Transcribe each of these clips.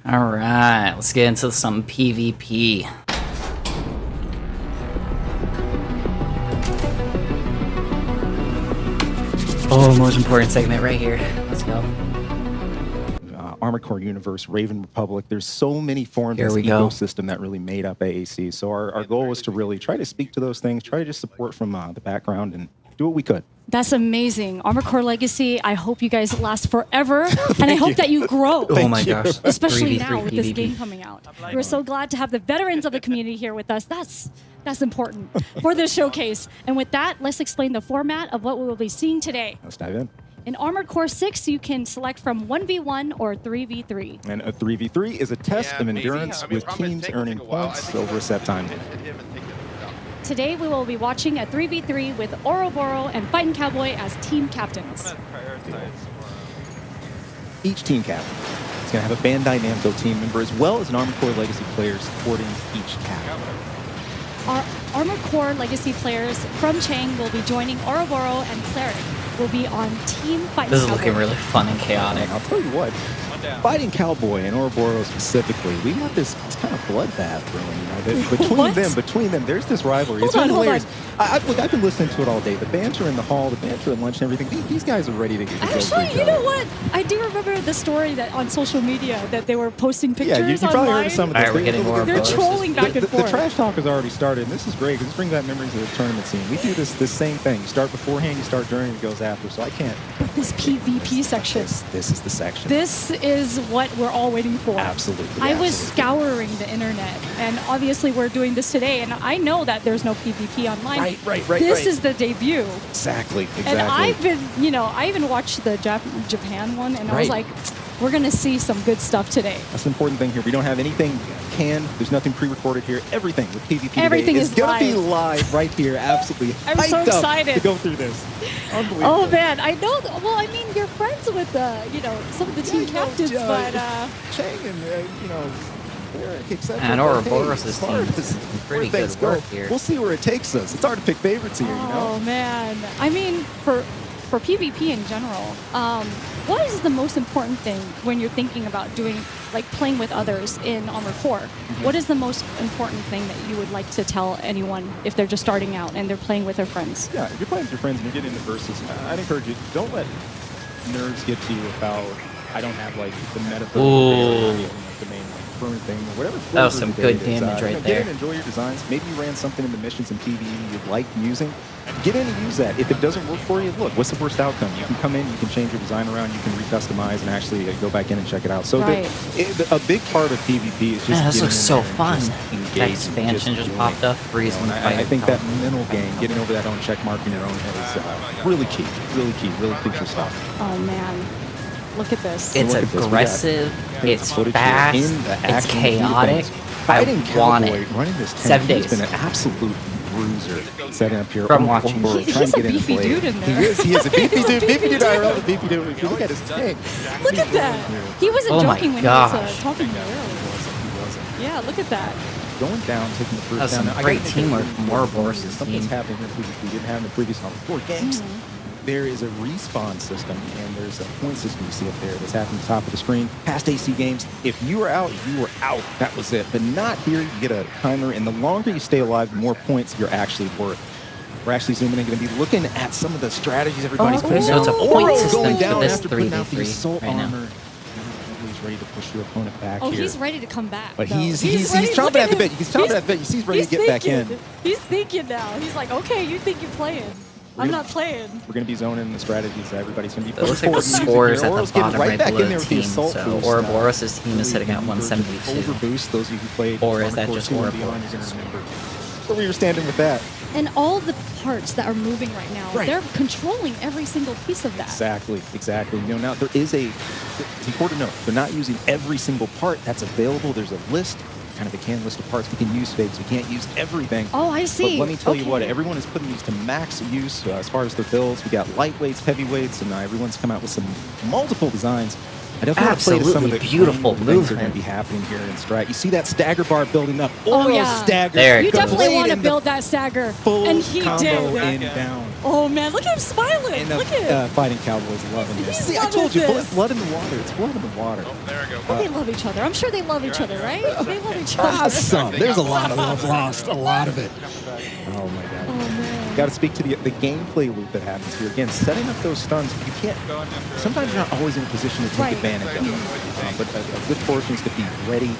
All right, let's get into some PvP. Oh, most important segment right here. Let's go. Armored Core Universe, Raven Republic. There's so many forms of Here the we go. ecosystem that really made up AAC. So our goal was to really try to speak to those things, try to just support from the background and do what we could. That's amazing. Armored Core Legacy, I hope you guys last forever. And I hope that you grow. Oh my gosh. Especially 3v3 now with this PvP. game coming out. We're so glad to have the veterans of the community here with us. That's important for this showcase. And with that, let's explain the format of what we will be seeing today. Let's dive in. In Armored Core 6, you can select from 1v1 or 3v3. And a 3v3 is a test of endurance with teams earning points over a set time. Today, we will be watching a 3v3 with Ouroboros and fightincowboy as team captains. Each team captain is going to have a Bandai Namco team member as well as an Armored Core Legacy player supporting each captain. Our Armored Core Legacy players from Chang will be joining Ouroboros, and Cleric will be on Team Fighting This is Cowboy. looking really fun and chaotic. I'll tell you what, Fighting Cowboy and Ouroboros specifically, we got this kind of bloodbath brewing. Between them, there's this rivalry. It's Hold on. hilarious. I've been listening to it all day. The banter in the hall, the banter at lunch and everything. These guys are ready to go for each Actually, you other. know what? I do remember the story that on social media that they were posting pictures Yeah, you probably online. heard of some of this. All right, we're getting more They're Ouroboros. trolling back and The forth. trash talk has already started, and this is great because this brings back memories of the tournament scene. We do this same thing. You start beforehand, you start during, it goes after. So I can't. This PvP section. This is the section. This is what we're all waiting for. Absolutely. I was absolutely. scouring the internet, and obviously we're doing this today, and I know that there's no PvP online. Right. This is the debut. Exactly. And I've been, I even watched the Japan one, and I was Right. like, we're going to see some good stuff today. That's the important thing here. We don't have anything canned. There's nothing pre-recorded here. Everything with PvP Everything today is going to be live. live right here. Absolutely. I'm so hyped up excited. to go through this. Unbelievable. Oh, man. I know. Well, I mean, you're friends with, some of the team captains, but... Chang and, Eric, etc. And But, Ouroboros' as team far is as pretty where things good work go, here. We'll see where it takes us. It's hard to pick favorites here, you know? Oh, man. I mean, for PvP in general, what is the most important thing when you're thinking about playing with others in Armored Core? Mm-hmm. What is the most important thing that you would like to tell anyone if they're just starting out and they're playing with their friends? Yeah, if you're playing with your friends and you get into versus, I'd encourage you, don't let nerves get to you about, I don't have the meta the main current thing, or whatever. That was some flavor good the day is. damage right Get there. in, enjoy your designs. Maybe you ran something in the missions in PvE you'd like using. Get in and use that. If it doesn't work for you, look, what's the worst outcome? You can come in, you can change your design around, you can recustomize and actually go back in and check it out. So Right. a big part of PvP is just Man, this getting looks in so there and fun. just That engaging, expansion just enjoying popped it. up. Freeze And I think that mental game, getting over that own check mark in your own head is really key, really crucial stuff. Oh, man. Look at this. It's Look at this. We got aggressive, it's footage here fast, in the it's action view of chaotic. things. I Fighting want Cowboy it. running this 7 tank, he's days. been an absolute bruiser setting up here. From watching. We're He's trying to a get in and beefy play. dude in there. He is a beefy He's a dude. Beefy beefy dude, dude. I love a beefy dude. If you look at his tank. Look at that. He wasn't Oh my joking when he gosh. was talking to me earlier. Yeah, look at that. Going down, taking the first That's down. some Now, I great gotta make teamwork it from Ouroboros' Something's team. happening here we didn't have in the previous four games. There is a respawn system, and there's a point system you see up there that's happening at the top of the screen. Past AC games, if you were out, you were out. That was it. But not here. You get a timer, and the longer you stay alive, the more points you're actually worth. We're actually zooming in, going to be looking at some of the strategies everybody's Okay, putting so down. it's a point Ouroboros system going for down this after putting out the 3v3 assault right now. armor. He's ready to push your opponent back Oh, here. he's ready to come back. But though. he's ready. chomping Look at the him. bit. He's chomping at the bit. He's ready to get back in. He's thinking now. He's like, okay, you think you're playing. I'm not playing. We're going to be zoning the strategies that everybody's going to be It looks like the pushing scores forward at using the here. Ouroboros bottom getting right back below in there the with the team. assault So boost. Ouroboros' team is sitting at 172. Overboost, those of you who played Or is that Armored just Core 2 and Ouroboros? beyond, you're going to remember where we were standing with that. And all the parts that are moving right now, Right. they're controlling every single piece of that. Exactly. You know, now there is it's important to note, they're not using every single part that's available. There's a list, kind of a canned list of parts we can use today because we can't use everything. Oh, I see. But let me tell you what, Okay. everyone is putting these to max use as far as their builds. We got lightweights, heavyweights, and everyone's come out with some multiple designs. I definitely want to play to some of the Absolutely beautiful things that are going to movement. be happening here in Strat. You see that stagger bar building up. Oh, Oro yeah. stagger. There it You goes. definitely want to Played in the build that stagger. full And he combo did. in down. Oh, man. Look at him smiling. And Look at Fighting Cowboys loving this. He's See, I loving told you, this. blood in the water. It's blood in the water. There we go. Oh, they love each other. I'm sure they love each other, right? They love each other. Some. There's a lot of love lost. A lot of it. Oh, my God. Oh, man. Got to speak to the gameplay loop that happens here. Again, setting up those stuns, you can't. Sometimes you're not always in a position to take Right. advantage of them. But a good portion is to be ready.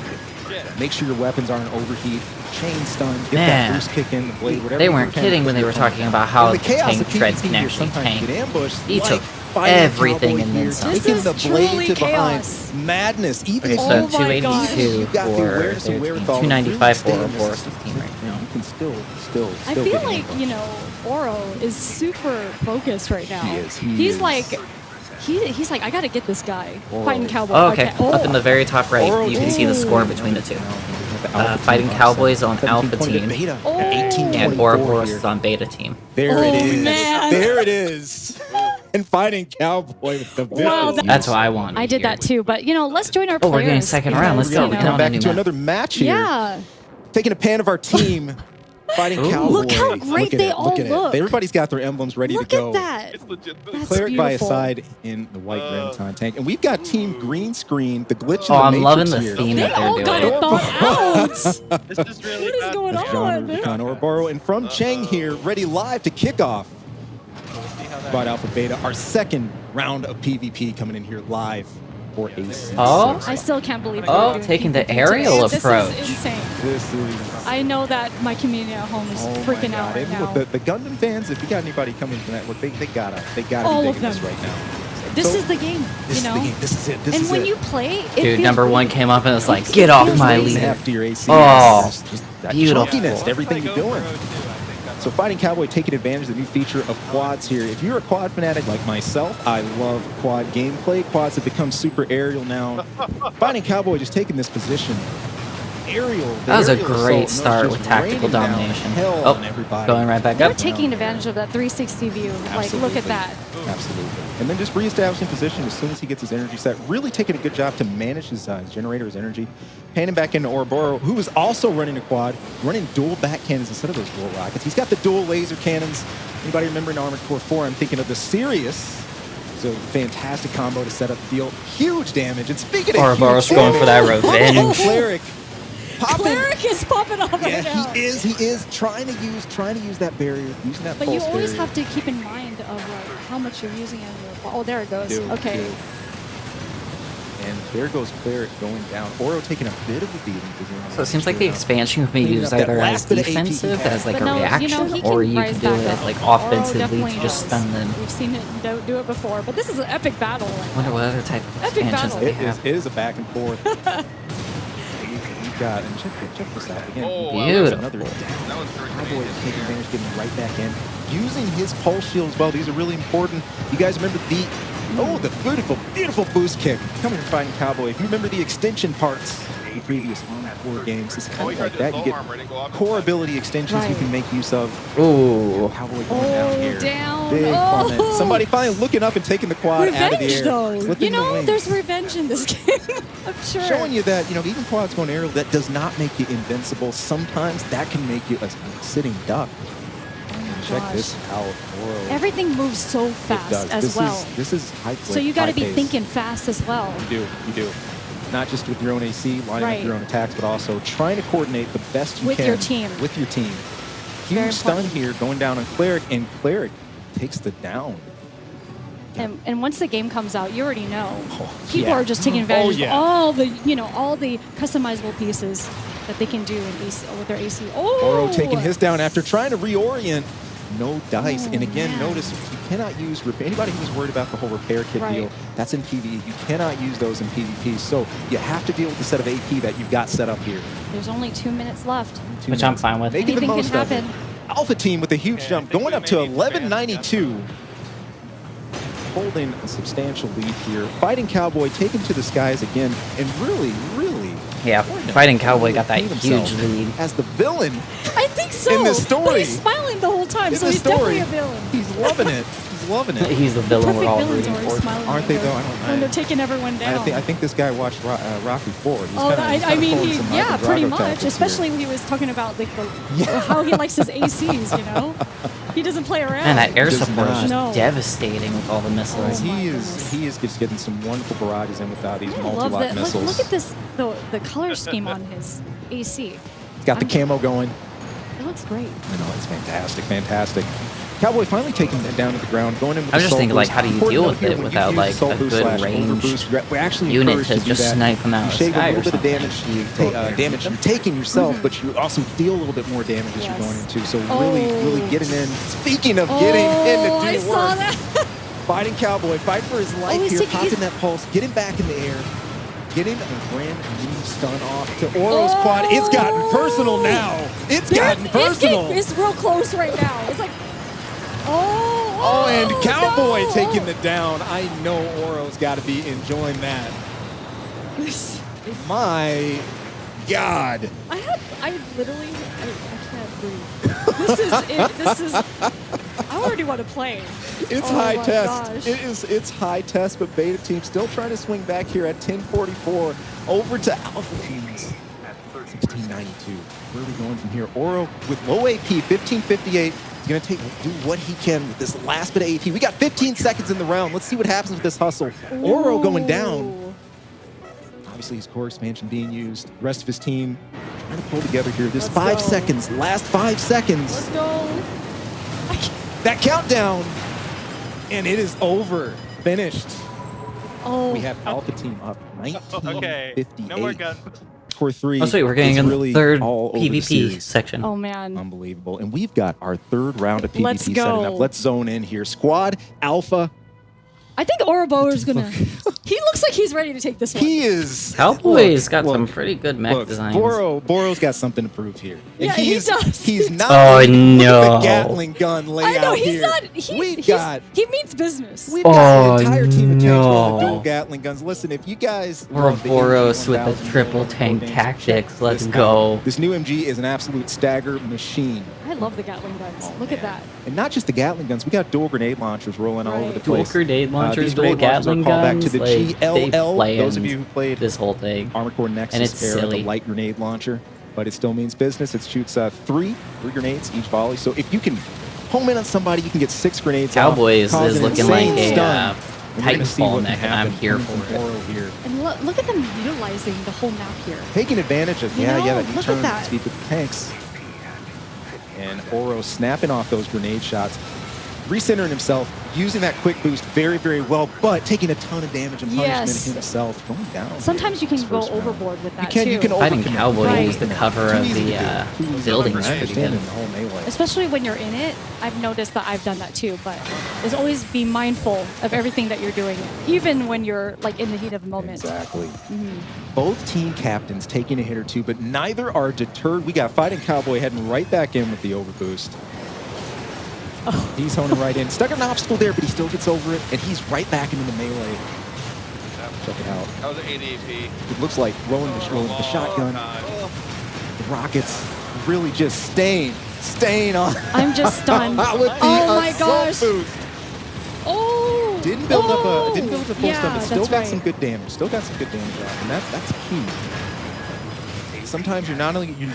Make sure your weapons aren't overheat. Chain stun. Get that Man. boost kick in the blade. Whatever. They you weren't can kidding to when they your were opponent. talking about how In the the chaos tank of treads PvP can here, actually sometimes you tank. get ambushed. He like took Fighting everything Cowboy and then here, some. This taking is the blade truly to behind. chaos. Madness. Even Okay, if so Oh my gosh. 282 you've got the for awareness and their wherewithal. 295 for really stay in Ouroboros this 15 right now. You can still I get feel like, ambushed. you know, Oro is super focused right now. He is. He He's is. like, he's like, I gotta get this guy. Oro. Fighting Cowboy. Oh, okay. Oh. Up in the very top right, Oro you can see the score between the two. Fighting Cowboys on Alpha team. Beta. Oh. And Ouroboros is on beta team. There Oh, it is. man. There it is. And Fighting Cowboy with the Wow, build. That's what I want. I did that too, but you know, let's join our Oh, players. we're getting second because, round. Let's go. you We know- can Come back new into map. another match here. Yeah. Taking a pan of our team. Fighting Ooh. Cowboy. Look how great at they it. all Look at look. it. Everybody's got their emblems ready Look to go. at that. It's legit. That's Cleric by his beautiful. side in the white Renton tank. And we've got team green screen, the glitch in Oh, the I'm loving Matrix the here. theme They that they're all doing. got it thought out. This is really What is bad. going John on? Con Ouroboros. And from Cheng here, ready live to kick off. Quad Alpha Beta, our second round of PvP coming in here live for AC. Oh. I still can't believe Oh, we're doing taking the PvP aerial today. approach. This is insane. This is. I know that my community at home is Oh my freaking God. out right And now. look, the Gundam fans, if you got anybody coming from that, look, they gotta All be of digging this them. right now. This So, is the game, This you know? is the game. This is it. This And is when it. you play, it Dude, feels number really- one came up and was like, get off my Lean leader. after your AC. Oh, Just that beautiful. chunkiness to everything you're doing. So Fighting Cowboy taking advantage of the new feature of quads here. If you're a quad fanatic like myself, I love quad gameplay. Quads have become super aerial now. Fighting Cowboy just taking this position. Aerial. the That was a aerial great assault, start just with tactical raining down domination. hell Oh, on everybody. going right back They're up. taking advantage of that 360 view. Like, look at Absolutely. that. Absolutely. And then just reestablishing position as soon as he gets his energy set. Really taking a good job to manage his generator, his energy. Panning back into Ouroboros, who is also running a quad, running dual back cannons instead of those dual rockets. He's got the dual laser cannons. Anybody remember in Armored Core 4? I'm thinking of the Sirius. So fantastic combo to set up the deal. Huge damage. And speaking of Ouroboros huge going for that damage, revenge. and Cleric popping. Cleric is popping off right Yeah, now. he is trying to use that barrier, using that But you pulse always barrier. have to keep in mind of like how much you're using on your. Oh, there it goes. Do, Okay. do. And there goes Cleric going down. Oro taking a bit of a beating. So it seems like the expansion can be Cleaning used up that either as last bit of AP he defensive, had. as like But a no, reaction, you know, he or can you rise can do back it up. like Oh, offensively definitely to just does. stun them. We've seen it do it before, but this is an epic battle. I wonder what other type of Epic expansions battle. they It is, have. it is a back and forth. You've got, and check this out again. Oh, wow. Beautiful. Another down. That was Cowboy is taking advantage, getting right back in. Using his pulse shield as well. These are really important. You guys remember the beautiful, beautiful boost kick coming from Fighting Cowboy. If you remember the extension parts in the previous Armoured 4 games, it's kind of like that. You get core ability extensions you Right. can make use of. Ooh. Cowboy going down Oh, here. down. Big Oh. comment. Somebody finally looking up and taking the quad out of the Revenge, air. though. Flipping You the know, wings. there's revenge in this game. I'm sure. Showing you that, even quads going aerial, that does not make you invincible. Sometimes that can make you a sitting duck. Check Gosh. this out. Oro. Everything moves so It fast does. as well. This is high So you got to be high pace. thinking fast as well. You do. Not just with your own AC, lining Right. up your own attacks, but also trying to coordinate the best you With can. your team. With your team. Very Huge stun important. here going down on Cleric, and Cleric takes the down. And once the game comes out, you already know. Oh, People yeah. are just taking advantage Oh, yeah. of all the customizable pieces that they can do with their AC. Oh! Oro taking his down after trying to reorient. No dice. Oh, And again, man. notice you cannot use anybody who's worried about the whole repair kit Right. deal. That's in PvE. You cannot use those in PvP. So you have to deal with the set of AP that you've got set up here. There's only 2 minutes left. 2 Which I'm minutes. fine with. Making the Anything can most of it. happen. Alpha team with a huge jump, going up to 1192. Holding a substantial lead here. Fighting Cowboy taken to the skies again, and really, Yeah, Fighting Cowboy got that paint himself huge lead. as the villain I think so. In this But story. he's smiling the whole time, in so the he's story. definitely a villain. He's loving it. He's loving it. He's the villain we're Perfect all villains rooting always for. smiling Aren't when they they're- though? I don't- when they're taking everyone down. I think this guy watched Rocky 4. He's Oh, kinda- he's I kinda mean, pulling some yeah, Ivan pretty Drago much. tactics here. Especially when he was talking about like how he likes his ACs. You know, he doesn't play around. Man, that air Does support is not. just No. devastating with all the missiles. Oh my He goodness. is just getting some wonderful barrages in without these I love multi-lot that. missiles. Look at this, the color scheme on his AC. He's got the camo going. It looks great. I know, it's fantastic, fantastic. Cowboy finally taking it down to the ground, going in with I'm the just soul thinking, like, boost. how do you Important deal note with here, it when you without, use like, soul a boost good slash ranged overboost, we're actually unit encouraged to do just that. snipe them out You of the shave a sky little or bit of something. damage, You go there and damage shoot you're taking yourself, but you also deal a little bit more damage as you're Yes. going into. So Oh. really getting in. Speaking of getting in to do I work, saw that. Fighting Cowboy, fight for his life he's here, taking- popping he's- that pulse, getting back in the air, getting a brand new stun off to Oro's quad. It's gotten personal now. It's gotten personal. It's real close right now. It's like, Oh, and Cowboy no. taking it down. I know Oro's got to be enjoying that. My God. I literally, I can't breathe. This is it. This is, I already want to play. It's Oh high my test. gosh. It's high test, but Beta Team still trying to swing back here at 10:44 over to Alpha Teams at 16:92. Where are we going from here? Oro with low AP, 15:58. He's going to do what he can with this last bit of AP. We got 15 seconds in the round. Let's see what happens with this hustle. Oro going down. Ooh. Obviously, his core expansion being used. The rest of his team trying to pull together here. This Let's 5 go. seconds, last 5 seconds. Let's go. That countdown, and it is over. Finished. Oh, We have Alpha Team up 1958. No more gun. Core 3. Oh, sweet, we're getting is in really the third all over the PvP series. section. oh man. Unbelievable. And we've got our third round of PvP Let's setting go. up. Let's zone in here. Squad, Alpha. I think ouroboros is gonna. He looks like he's ready to take this one. He is. Cowboy's got look, some pretty good mech Look, designs. Boro's got something to prove here. And Yeah, he does. He's not. Oh, look at no. the Gatling gun layout I know he's here. not. He means business. We've got Oh, an entire team of tanks with no. dual Gatling guns. Listen, if you guys love the Ouroboros MG with the 1000 triple Core tank games, tactics. check Let's this go. out. This new MG is an absolute stagger machine. I love the Gatling guns. Look at that. And not just the Gatling guns, we got dual grenade launchers rolling all over the Right. Dual place. grenade launchers, these dual grenade launchers are Gatling called back guns. to the like, they GLL. planned Those of you who played this whole thing. Armored Core Nexus it's era, silly. the light grenade launcher, but it still means business. It shoots three grenades each volley. So if you can home in on somebody, you can get 6 grenades Cowboys off, cause is an looking insane like a stun. And we're gonna see Titanfall what mech, can and I'm happen here from for it. Oro here. And look at them utilizing the whole map here. Taking advantage of, You yeah, know, that look at turn that. speed with the tanks. And Oro snapping off those grenade shots, recentering himself, using that quick boost very, very well, but taking a ton of damage and punishment Yes. himself, going down. Sometimes you can this go first round. overboard with that You can, too. you can Fighting overcommit. Cowboy Right. is the cover Too of easy the to do. Too easy to buildings do. I pretty understand good. in the whole melee. Especially when you're in it, I've noticed that I've done that too. But there's always be mindful of everything that you're doing, even when you're like in the heat of the moment. Exactly. Both team captains taking a hit or two, but neither are deterred. We got Fighting Cowboy heading right back in with the overboost. He's honing right in. Stuck an obstacle there, but he still gets over it, and he's right back into the melee. Check it out. That was an 80 AP. It looks like rolling the shotgun. The rockets really just staying on. I'm just stunned. with the Oh my assault gosh. boost. Oh. Didn't build up a full yeah, stun, but still that's got right. some good damage. Still got some good damage off, and that's key. Sometimes you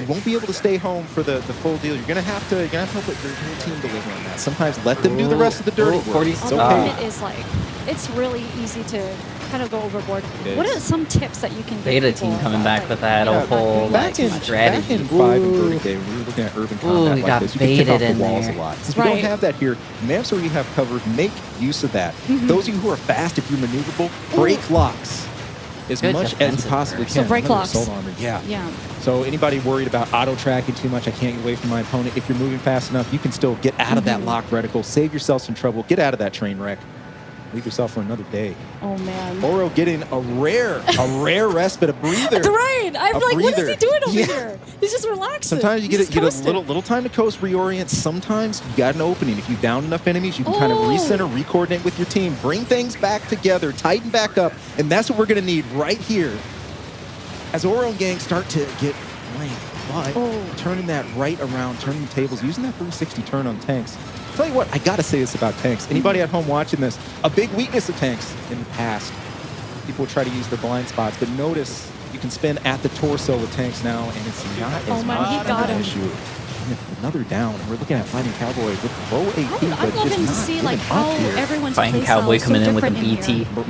won't be able to stay home for the full deal. You're gonna have to let your team deliver on that. Sometimes let them do the rest of the dirty work. 40 It's Although okay. it is like, it's really easy to kind of go overboard. It What is. are some tips that you can give Beta people team coming about, back with that Yeah, whole like back in strategy. 5 and 30 day, when we were looking at urban combat we like got this, you can kick off baited the in walls there. a lot. Since we don't Right. have that here, maps where you have covered, make use of that. Mm-hmm. Those of you who are fast, if you're maneuverable, break locks as Good much as you defensive possibly burst. can. So break Another locks. assault armor, yeah. Yeah. So anybody worried about auto tracking too much, I can't get away from my opponent. If you're moving fast enough, you can still get out of that lock reticle, save yourself some trouble, get out of that train wreck, leave yourself for another day. Oh man. Oro getting a rare respite, a breather. Right. I'm A like, what is breather. he doing over Yeah. here? He's just relaxing. Sometimes you He's get just a coasting. little time to coast, reorient. Sometimes you got an opening. If you down enough enemies, you can kind of Oh. recenter, recoordinate with your team, bring things back together, tighten back up, and that's what we're going to need right here as Oro and gang start to get flanked. but Oh. turning that right around, turning the tables, using that 360 turn on tanks. Tell you what, I gotta say this about tanks. Anybody at home watching this, a big weakness of tanks in the past, people try to use their blind spots, but notice you can spin at the torso with tanks now, and it's not as man, much he of got an him. issue. And another down, and we're looking at Fighting Cowboy with low AP, I'm but just loving to not see giving like up how here. everyone's Fighting playstyle Cowboy is so coming in with a different BT. here.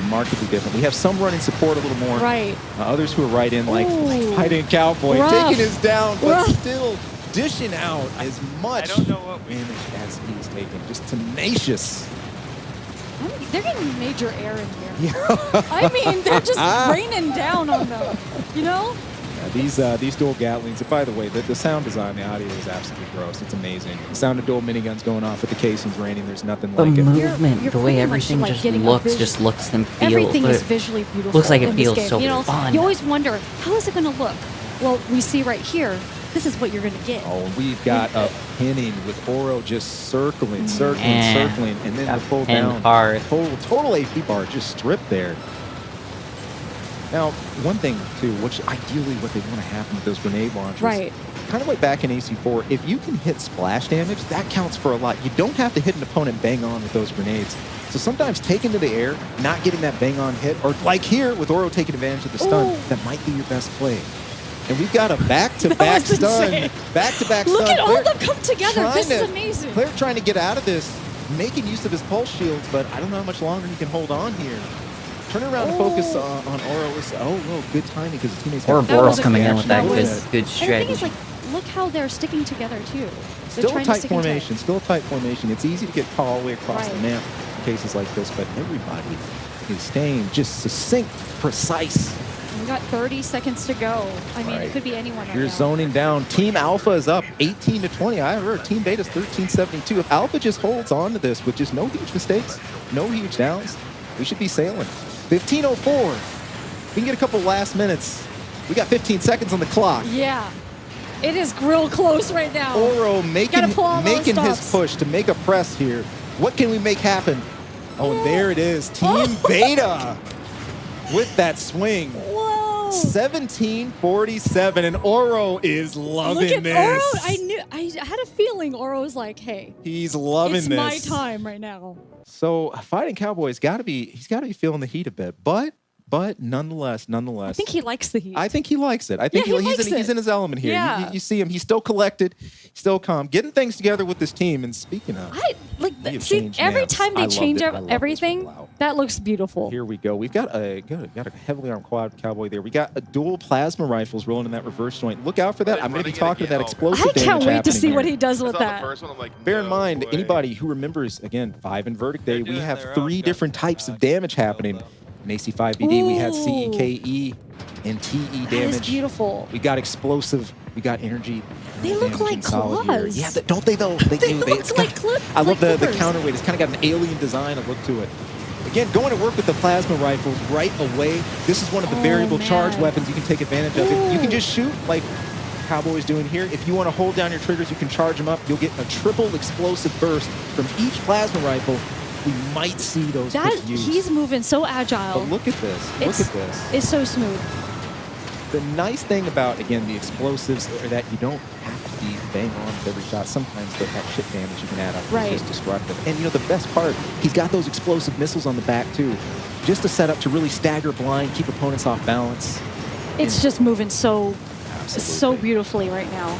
Markedly different. We have some running support a little more. Right. Others who are right in, like Ooh. Fighting Cowboy, Rough. taking us down, but Rough. still dishing out as much I don't know what we damage as he's taking. Just tenacious. They're getting major air in here. Yeah. I mean, they're just raining down on them. You know? These dual Gatlings, and by the way, the sound design, the audio is absolutely gross. It's amazing. The sound of dual miniguns going off with the casings raining, there's nothing The like it. movement, You're the way pretty much, everything like, just getting a looks, visual- and feels. Everything is visually beautiful. Looks like it in this feels game. so You know, fun. you always wonder, how is it going to look? Well, we see right here, this is what you're going to get. Oh, and we've got a pinning with Oro just circling, Yeah. circling, and then Got the full pinned down. hard. Total AP bar just stripped there. Now, one thing, too, which ideally what they want to happen with those grenade launchers. Right. Kind of like back in AC4, if you can hit splash damage, that counts for a lot. You don't have to hit an opponent bang on with those grenades. So sometimes taking to the air, not getting that bang on hit, or like here with Oro taking advantage of the stun, Ooh. that might be your best play. And we've got a back-to-back was stun. insane. Back-to-back Look stun. at all of them come together. trying This is to- amazing. Claire trying to get out of this, making use of his pulse shields, but I don't know how much longer he can hold on here. Turn around and focus on Oro. Oh, no, good timing because his teammates got Ouroboros a coming in good with that action. good, That was- good And the thing is, strategy. like, look how they're sticking together, too. They're Still a trying to tight stick in formation. Still a tight formation. It's easy to get caught all the way across the Right. map in cases like this, but everybody is staying just succinct, precise. We got 30 seconds to go. I mean, Right. it could be anyone right You're now. zoning down. Team Alpha is up 18-20. I heard Team Beta's 13-72. If Alpha just holds on to this with just no huge mistakes, no huge downs, we should be sailing. 15:04. We can get a couple last minutes. We got 15 seconds on the clock. Yeah. It is real close right now. Oro making Gotta pull all those his stops. push to make a press here. What can we make happen? Oh, and there it is. Team Beta with that swing. Whoa. 17-47, and Oro is loving Look at this. Oro. I had a feeling Oro's like, hey, He's loving it's this. my time right now. So Fighting Cowboy's he's got to be feeling the heat a bit, but nonetheless, I think he likes the heat. I think he likes it. I think Yeah, he likes he's it. in his element here. Yeah. You see him. He's still collected, still calm, getting things together with this team. And speaking of, We have see changed every maps. time I they loved change it. I up love this everything, rollout. that looks beautiful. Here we go. We've got a heavily armed quad cowboy there. We got a dual plasma rifles rolling in that reverse joint. Look out for that. Are they I'm going to be running it talking to that again? Oh, explosive I damage can't wait to happening see what here. he does I with saw the that. first one, I'm like, Bear in no mind, way. anybody who remembers, again, 5 in Verdict Day, we doing have their 3 own different stuff. types of damage happening. In AC5BD, we had Ooh. CEKE and TE That damage. is beautiful. We got explosive. We got energy. They look damage like and solid here. claws. Yeah, don't they though? They do. look It's like I love the clippers. counterweight. It's kind of got an alien design, a look to it. Again, going to work with the plasma rifles right away. This is one of the Oh, variable charge man. weapons you can take advantage of. You can Ooh. just shoot like Cowboy's doing here. If you want to hold down your triggers, you can charge them up. You'll get a triple explosive burst from each plasma rifle. We might see those That quick use. he's moving so agile. But look at this. Look at this. It's so smooth. The nice thing about, again, the explosives are that you don't have to be bang on with every shot. Sometimes that shit damage you can add up Right. is just destructive. And, the best part, he's got those explosive missiles on the back, too. Just to set up to really stagger blind, keep opponents off balance. It's just moving so Absolutely. beautifully right now.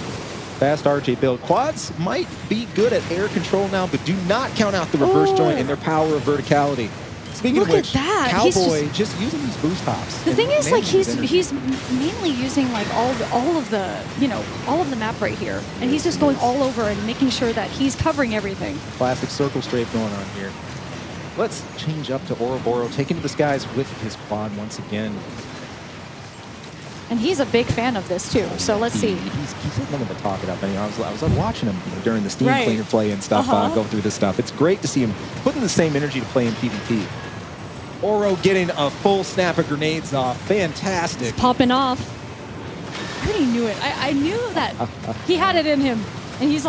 Fast RJ build. Quads might be good at air control now, but do not count out the reverse Oh. joint and their power of verticality. Speaking Look of at which, that. He's Cowboy just using these boost hops. The and thing is, like, managing his energy. he's mainly using like all of the map right here, and he's just going all over and making sure that he's covering everything. Classic circle strafe going on here. Let's change up to Ouroboros, taking to the skies with his quad once again. And he's a big fan of this too. So let's see. He's nothing but talking up. I was watching him during the Steam Right. Cleaner play and stuff, Uh-huh. go through this stuff. It's great to see him putting the same energy to play in PvP. Oro getting a full snap of grenades off. Fantastic. Popping off. I already knew it. I knew that he had it in him, and he's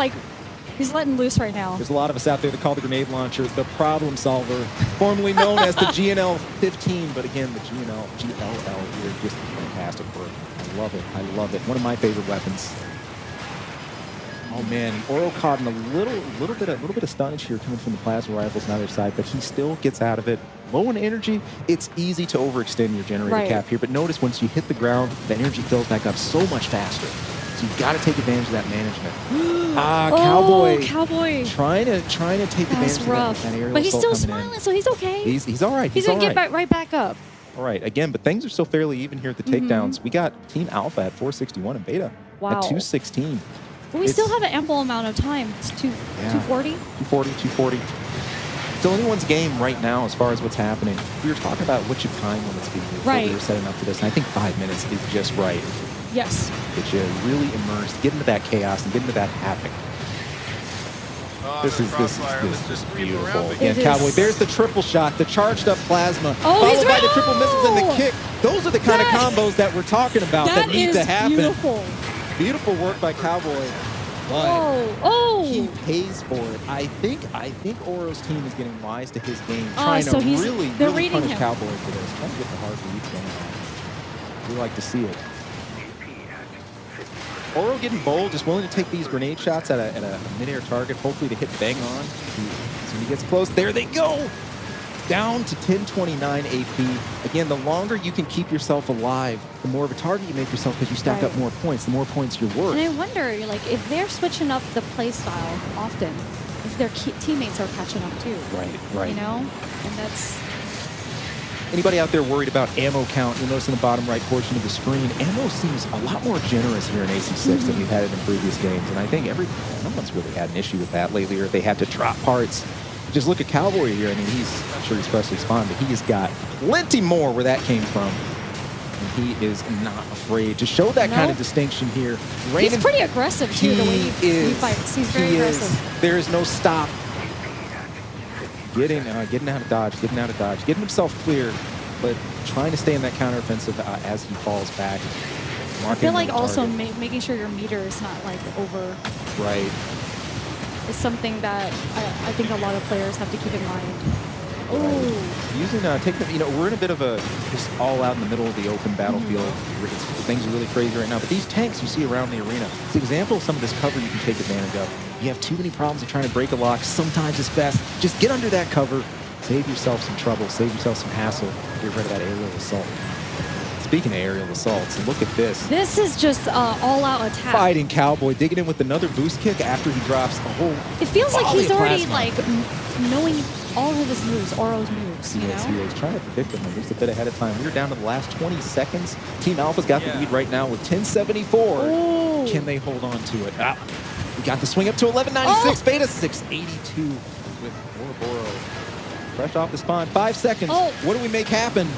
letting loose right now. There's a lot of us out there that call the grenade launcher the problem solver, formerly known as the GNL-15, but again, the GLL here just fantastic. fantastic work. I love it. I love it. One of my favorite weapons. Oh man, Oro caught in a little bit of stunnage here coming from the plasma rifles on the other side, but he still gets out of it. Low in energy, it's easy to overextend your generator cap here, but notice once you hit the ground, the energy fills back up so much faster. So you've got to take advantage of that management. Cowboy. Trying to take advantage of that aerial but he's assault still coming smiling, in. so he's okay. He's all right. He's all gonna right. get right back up. All right, again, but things are still fairly even here at the takedowns. We got Team Alpha at 461 and Beta at 216. But we still have an ample amount of time. It's 240? 240. Still anyone's game right now as far as what's happening. We were talking about what your time limits be before we were setting up for this, and I think 5 minutes is just right. Yes. Get you really immersed, get into that chaos, and get into that havoc. This is just beautiful. Again, Cowboy, there's the triple shot, the charged up plasma, followed by the triple missiles and the kick. Those are the kind of combos that we're talking about that need to happen. Beautiful. Beautiful work by Cowboy. But he pays for it. I think Oro's team is getting wise to his game, trying to really punish Cowboy for this. Trying to get the hard reads going on. We like to see it. Oro getting bold, just willing to take these grenade shots at a mid-air target, hopefully to hit bang on. So he gets close. There they go! Down to 1029 AP. Again, the longer you can keep yourself alive, the more of a target you make yourself because you stack up more points, the more points you're worth. And I wonder, like, if they're switching up the play style often, if their teammates are catching up too. Right. You know? And that's... Anybody out there worried about ammo count, you'll notice in the bottom right portion of the screen, ammo seems a lot more generous here in AC6 than we've had it in previous games. And I think no one's really had an issue with that lately, or they had to drop parts. Just look at Cowboy here. I mean, I'm not sure he's freshly spawned, but he has got plenty more where that came from. And he is not afraid to show that kind of distinction here. He's pretty aggressive, too, the way he fights. He's very aggressive. There is no stop. Getting out of dodge, getting himself clear, but trying to stay in that counteroffensive as he falls back. I feel like also making sure your meter is not like over. Right. Is something that I think a lot of players have to keep in mind. Oh, using we're in a bit of a just all out in the middle of the open battlefield. Things are really crazy right now. But these tanks you see around the arena, it's an example of some of this cover you can take advantage of. You have too many problems of trying to break a lock. Sometimes it's best just get under that cover, save yourself some trouble, save yourself some hassle, get rid of that aerial assault. Speaking of aerial assaults, look at this. This is just all-out attack. Fighting Cowboy, digging in with another boost kick after he drops a whole It feels like he's already plasma. knowing all of his moves, Oro's moves, you know? He is trying to predict them at least a bit ahead of time. We're down to the last 20 seconds. Team Alpha's got the lead right now with 1074. Ooh. Can they hold on to it? We got the swing up to 1196. Beta 682 with ouroboros. Fresh off the spawn. 5 seconds. What do we make happen?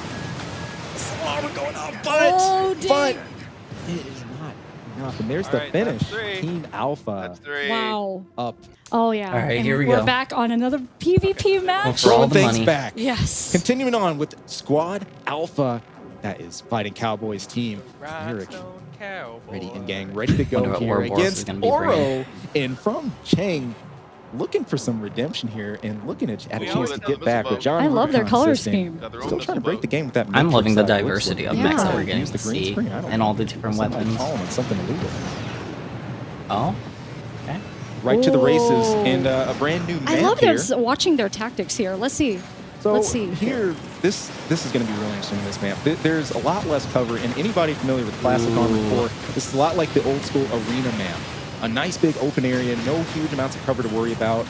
We're going off, but it is not enough. And there's the finish. Team Alpha. Wow. Up. Oh, yeah. All right, and here we we're go. back on another PvP match. Throwing things money back. Yes. Continuing on with Squad Alpha. That is Fighting Cowboys team. Eric, ready and gang, ready to go here against Oro. And from Chang, looking for some redemption here and looking at a chance to get back with John. I love their color scheme. Still trying to break the game with that. I'm loving the matrix diversity of mechs that we're getting to see and all the different weapons. Something illegal. Oh, okay. Right to the races and a brand new map I love here. watching their tactics here. Let's see. So Let's see. Here, this is going to be really interesting in this map. There's a lot less cover, and anybody familiar with classic Armoured 4, this is a lot like the old school arena map. A nice big open area, no huge amounts of cover to worry about.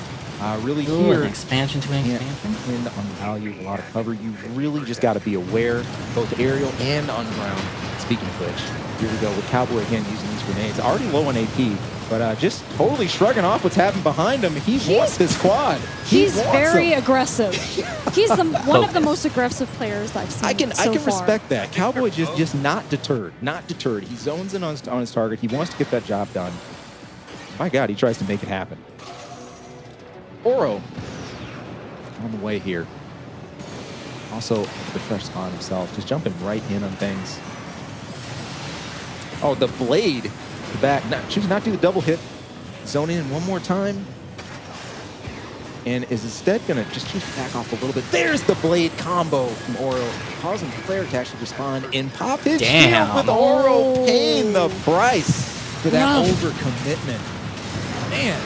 Really here, an expansion to an expansion. And on value, a lot of cover. You really just got to be aware, both aerial and on ground. Speaking of which, here we go with Cowboy again using these grenades. Already low on AP, but just totally shrugging off what's happening behind him. He wants this quad. He's very aggressive. He's one of the most aggressive players I've seen. I can respect that. Cowboy just not deterred. Not deterred. He zones in on his target. He wants to get that job done. My God, he tries to make it happen. Oro on the way here. Also, the fresh spawn himself, just jumping right in on things. Oh, the blade, the back, choosing not to do the double hit. Zone in one more time. and is instead going to just choose to back off a little bit. There's the blade combo from Oro, causing the player to actually respond and pop his shield with Oro, paying the price for that overcommitment. Man.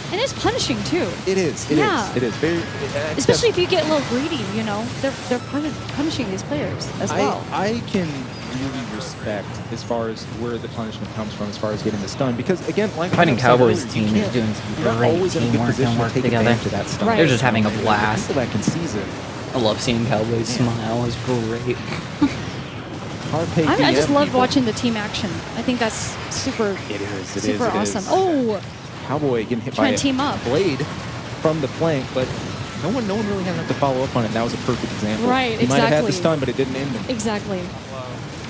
And it's punishing too. It is. It is. Very, especially if you get a little greedy, you know, they're punishing these players as well. I can really respect as far as where the punishment comes from, as far as getting this done, because again, like Fighting Cowboys team is doing some great teamwork and work together. They're just having a blast. People that can seize it. I love seeing Cowboys smile. It's great. I just love watching the team action. I think that's super. It is. Super awesome. Oh. Cowboy getting hit by a blade from the flank, but no one really had enough to follow up on it. That was a perfect example. Right, he might have had the stun, but it didn't end him. Exactly.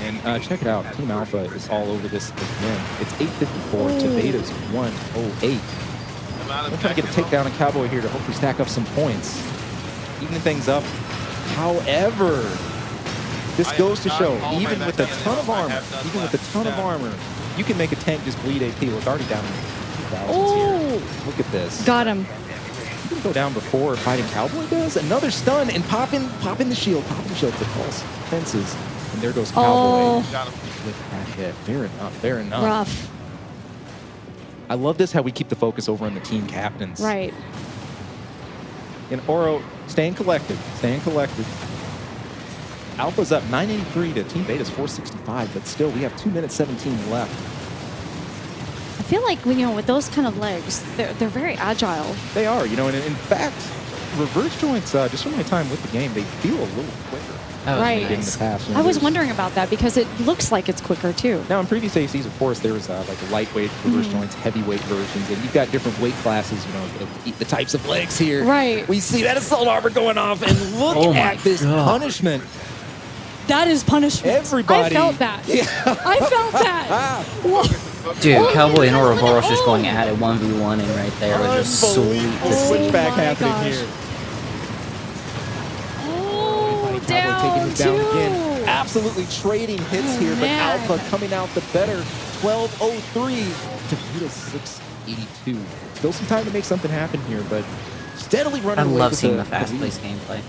And check it out. Team Alpha is all over this again. It's 854 to Beta's 108. We're trying to get a takedown on Cowboy here to hopefully stack up some points, even things up. However, this goes to show, even with a ton of armor, you can make a tank just bleed AP. Well, it's already down in 2000s here. Look at this. Got him. You can go down before Fighting Cowboy does. Another stun and pop in the shield for false fences. And there goes Cowboy with that hit. Fair enough. Fair enough. Rough. I love this, how we keep the focus over on the team captains. Right. And Oro staying collected. Alpha's up 983 to Team Beta's 465, but still we have 2 minutes 17 left. I feel like with those kind of legs, they're very agile. They are, and in fact, reverse joints, just from my time with the game, they feel a little quicker. Right. In the past. I was wondering about that because it looks like it's quicker too. Now in previous ACs, of course, there was like lightweight reverse joints, heavyweight versions, and you've got different weight classes, the types of legs here. Right. We see that assault armor going off, and look at this punishment. That is punishment. Everybody. I felt that. Yeah. I felt that. Dude, Cowboy and ouroboros just going at it 1v1 right there was just sweet to see. Switchback happening here. Down, taking it down again. Absolutely trading hits here, but Alpha coming out the better. 12:03 to Beta 682. Still some time to make something happen here, but steadily running away. I love seeing the fast-paced gameplay.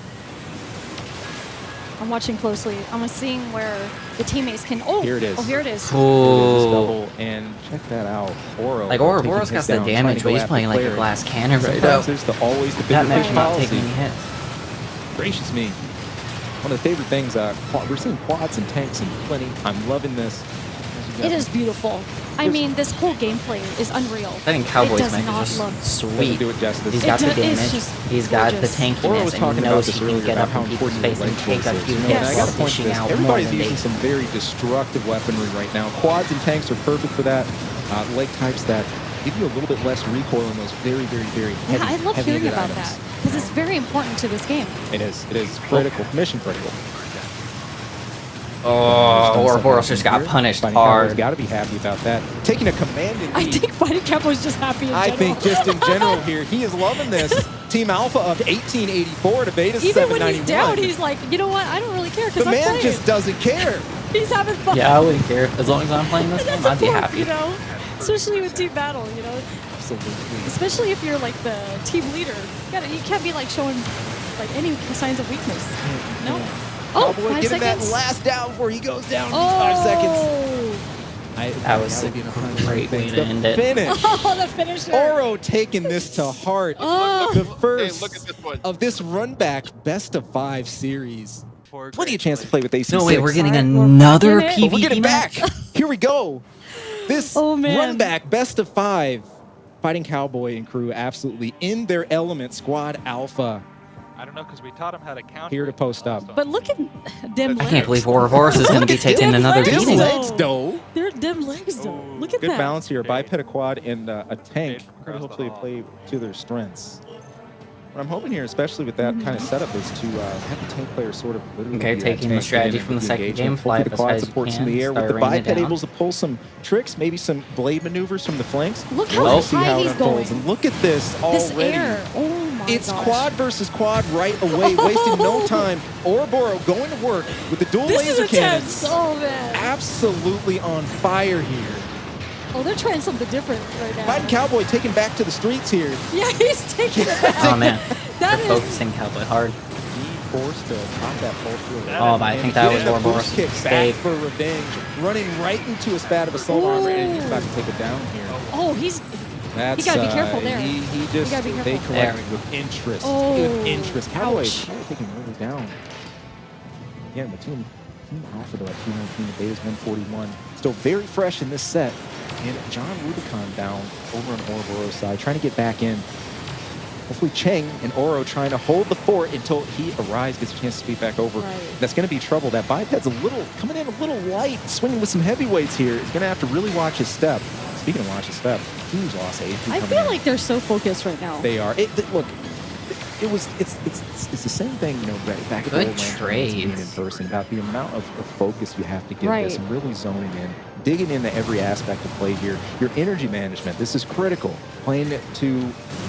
I'm watching closely. I'm seeing where the teammates can. Oh, here it is. Oh, here it is. Double, and check that out. Oro. Like ouroboros got the damage, but he's playing like a glass cannon right now. There's always the big that mech not taking any hits. Gracious me. One of the favorite things, we're seeing quads and tanks and plenty. I'm loving this. It is beautiful. I mean, this whole gameplay is unreal. I think Cowboy's mech is just sweet. Do it justice. He's got the damage. He's got the tankiness, and he knows he can get up in people's face and take a few hits while dishing out more Everybody's than using some very destructive weaponry right now. Quads and tanks are perfect for that. Leg types that give you a little bit less recoil in those very, very, very heavy. I love hearing about that because it's very important to this game. It is. It is critical. Mission critical. Oh, ouroboros just got punished hard. Got to be happy about that. Taking a commanding lead. I think Fighting Cowboy's just happy in general. I think just in general here, he is loving this. Team Alpha up 1884 to Beta 791. Even when he's down, he's like, you know what? I don't really care because I'm playing. The man just doesn't care. He's having fun. Yeah, I wouldn't care. As long as I'm playing this game, I'd be happy. Especially with team battle, Absolutely. Especially if you're like the team leader. You can't be like showing like any signs of weakness. No. Oh, Cowboy 5 getting seconds. that last down before he goes down. 5 seconds. That was a great way to end it. Finish. Oh, the finisher. Oro taking this to heart. The first look at this one. of this run back best of 5 series. Plenty of chance to play with AC6. No, wait, we're getting another PvP We're getting back. match? Here we go. This run back best of 5. Fighting Cowboy and crew absolutely in their element. Squad Alpha. I don't know, because we taught him how to count. Here to post up. But look at them legs. I can't believe ouroboros is going to be taking another legs. beating. Legs, though. They're them legs, though. Look at Good that. balance here. A biped, a quad, and a tank. Hopefully play to their strengths. What I'm hoping here, especially with that kind of setup, is to have the tank player sort of literally taking the strategy from the second game, fly the quad supports in the air, with the biped able to pull some tricks, maybe some blade maneuvers from the flanks. Look how see high how it he's unfolds. going. And look at this already. This air. Oh my It's gosh. quad versus quad right away, wasting no time. Ouroboros going to work with the dual This laser is cannons. intense. Oh man. Absolutely on fire here. Oh, they're trying something different right now. Fighting Cowboy taken back to the streets here. Yeah, he's taking it back. Oh man, That they're is- focusing Cowboy hard. Being forced to pop that full field. Oh, but I think that was ouroboros. Kick back for revenge, running right into a spat of assault armor, and he's about to take it down here. Oh, he's That's, gotta be careful there. He just, gotta be they careful. collected with interest. Oh, With interest. Cowboy ouch. taking really down. Again, the team Alpha though at 219, the Beta's 141. Still very fresh in this set. And John Rubicon down over on Ouroboros side, trying to get back in. Hopefully Cheng and Oro trying to hold the fort until he arrives, gets a chance to speed back over. Right. That's going to be trouble. That biped's coming in a little light, swinging with some heavyweights here. He's going to have to really watch his step. Speaking of watch his step, huge loss of AP I coming feel in. like they're so focused right now. They are. Look, it's the same thing, you know, back at the Good old land trades. being in person, about the amount of focus you have to give Right. this and really zoning in, digging into every aspect of play here. Your energy management, this is critical. Playing it to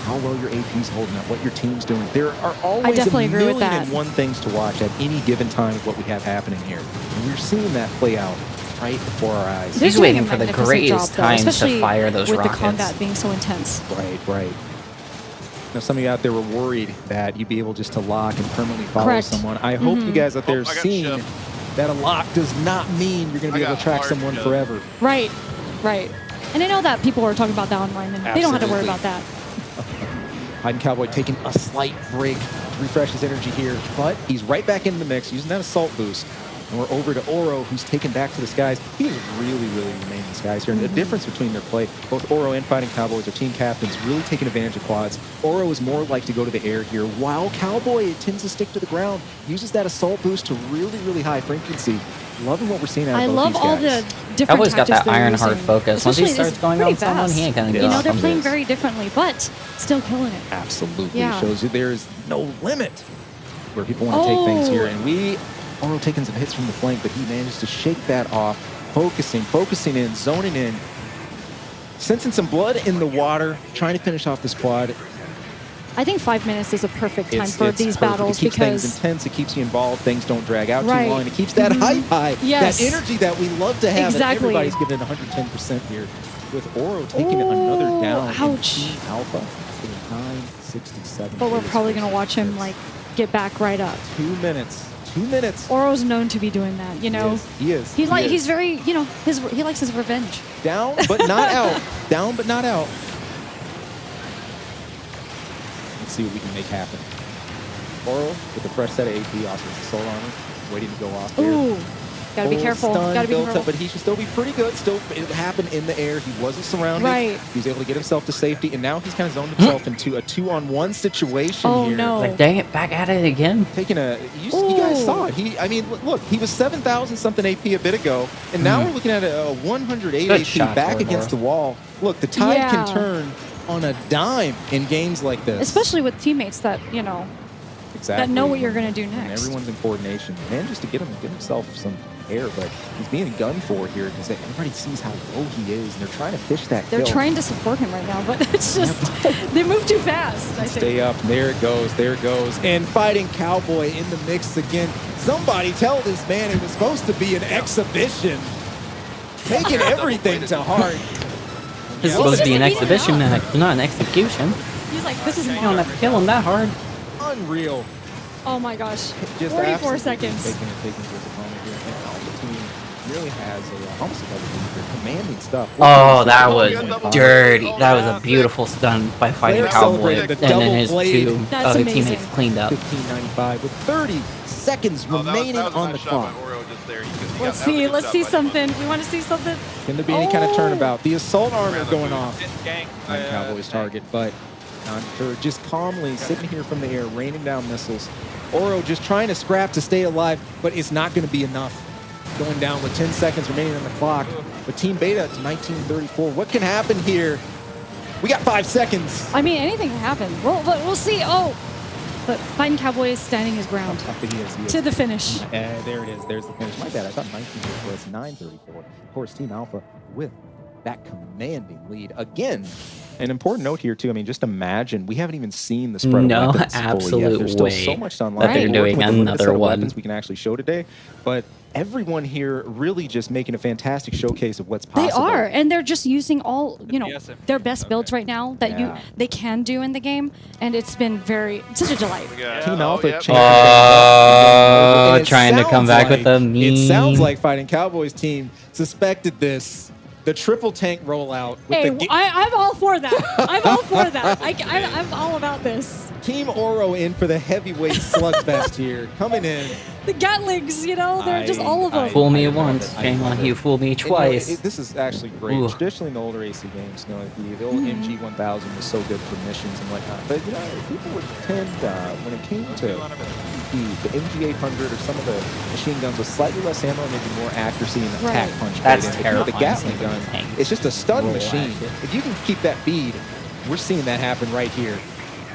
how well your AP's holding up, what your team's doing. There are always definitely a agree with million that. and one things to watch at any given time of what we have happening here. And we're seeing that play out right before our eyes. They're He's doing waiting a for the magnificent greatest job, though, time to especially fire those with rockets. the combat being so intense. Right. Now, some of you out there were worried that you'd be able just to lock and permanently follow Correct. someone. I hope you guys out there Oh, I got seeing shoved. that a lock does not mean you're going to be I able got to track hard someone shoved. forever. Right. And I know that people are talking about that online, and they don't have to worry Absolutely. about that. Hiding Cowboy taking a slight break to refresh his energy here, but he's right back into the mix using that assault boost. And we're over to Oro, who's taken back to the skies. He is really remained in the skies here. And the difference between their play, both Oro and Fighting Cowboys are team captains, really taking advantage of quads. Oro is more like to go to the air here, while Cowboy tends to stick to the ground, uses that assault boost to really high frequency. Loving what we're seeing out of I both love these all guys. the different Cowboy's got tactics that they're iron hard using. focus. Once he Especially starts it's going pretty on someone, fast. he ain't gonna Yeah. get You know, off they're on playing this. very differently, but still killing it. Absolutely. Yeah. It shows you there is no limit where people want to take things here. And Oro taking some hits from the flank, but he managed to shake that off, focusing in, zoning in, sensing some blood in the water, trying to finish off this quad. I think 5 minutes is a perfect time It's for these perfect. battles It keeps things because intense, it keeps you involved, things don't drag out Right. too long, and it keeps that hype high, Yes. that energy that we love to have. And Exactly. everybody's giving it 110% here. With Oro taking another down. in ouch. Team Alpha, 967. but we're probably going to watch him like get back right up. 2 minutes. 2 minutes. Oro's known to be doing that, you know. He is. He's very, you know, he likes his revenge. Down, but not out. Down, but not out. Let's see what we can make happen. Oro with a fresh set of AP, also with the soul armor, waiting to go off there. Ooh, gotta be Full careful. stun Gotta be built careful. up, but he should still be pretty good. Still, it happened in the air. He wasn't surrounded. Right. He was able to get himself to safety, and now he's kind of zoned himself into a 2-on-1 situation Oh, here. no. Like, dang it, back at it again. Taking you guys Ooh. saw it. I mean, look, he was 7,000 something AP a bit ago, and now we're looking at a 108 Good AP shot, back Ouroboros. against the wall. Look, the tide Yeah. can turn on a dime in games like this. Especially with teammates that, you know, exactly. that know what you're gonna do And next. everyone's in coordination. Manages to get himself some air, but he's being gunned for here because everybody sees how low he is, and they're trying to fish that They're kill. trying to support him right now, but it's just they move too fast. I think. Stay up. There it goes. There it goes. And Fighting Cowboy in the mix again. Somebody tell this man it was supposed to be an exhibition. Taking everything to heart. This is Yeah, supposed to be an Just to beat him exhibition, not an execution. He's like, this is You don't mine. have to kill him that hard. Unreal. Oh my gosh, Just 44 absolutely seconds. Taking his opponent here. And Alpha team really has almost a double team here. Commanding stuff. Oh, that was dirty. That was a beautiful stun by Fighting Player Cowboy. celebrated And the then double his blade. two That's other amazing. teammates cleaned up. 15.95 with 30 seconds Oh, that was- remaining that was a on nice the shot clock. by Oreo just there. He Let's got- that was a see. good Let's shot see by something. We want to see something. Can there be any kind of Oh. turnabout? The assault armor Oreo. going off. Gang. On Cowboys target, but not sure. Just calmly sitting here from the air, raining down missiles. Oro just trying to scrap to stay alive, but it's not going to be enough. Going down with 10 seconds remaining on the clock. But Team Beta to 1934. What can happen here? We got 5 seconds. I mean, anything can happen. We'll see. Oh, but Fighting Cowboy is standing his ground He is. to the finish. There it is. There's the finish. My bad. I thought 1934. It's 9:34. Of course, Team Alpha with that commanding lead. Again, an important note here, too. I mean, just imagine, we haven't even seen the spread No of weapons fully yet. absolute There's still way so much to unlock. that they're We're doing working with a limited another set of one. weapons we can actually show today, but everyone here really just making a fantastic showcase of what's possible. They are, and they're just using all, you know, Yes, their best builds right now that they can do in the game, and it's been such a delight. Team Alpha changing Oh, trying to come back with a meme. It sounds like Fighting Cowboys team suspected this. The triple tank rollout. With Hey, I'm all for that. I'm all for that. I'm all about this. Team Oro in for the heavyweight slugfest here, coming in. The Gatlings, you know, they're just all of them. Fool me once, shame on you. Fool me twice. This is actually great. Ooh. Traditionally, in the older AC games, you know, the old MG1000 was so good for missions and whatnot. But you know, people would tend when it came to the MG800 or some of the machine guns with slightly less ammo, maybe more accuracy and attack punch. That's rate. terrifying. The Gatling gun, it's just a stun Roll machine. at it. If you can keep that bead, we're seeing that happen right here.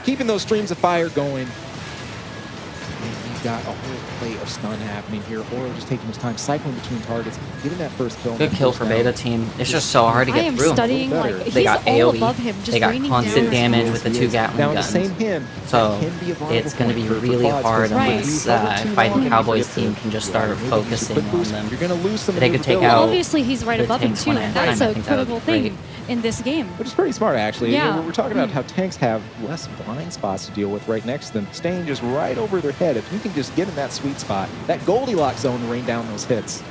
Keeping those streams of fire going. And you've got a whole play of stun happening here. Oro just taking his time, cycling between targets, getting that first kill. Good kill for Beta team. It's just so hard to I get am through. studying, better. like, They he's got all AoE. above him, just They got raining constant down. damage with the two Gatling now, guns. the same him, So that can be a viable it's going to point be for really quads, hard because Right. unless if you hover too Fighting long, Cowboys you team get can just to- start maybe focusing quick on boost. them. You're going to lose some They could take maneuverability. out Obviously, he's right the above him tanks too, one at and a that's time. I a think that would critical be thing in this game. Which is pretty smart, actually. Yeah. We're talking about how tanks have less blind spots to deal with right next to them, staying just right over their head. If you can just get in that sweet spot, that Goldilocks zone to rain down those hits.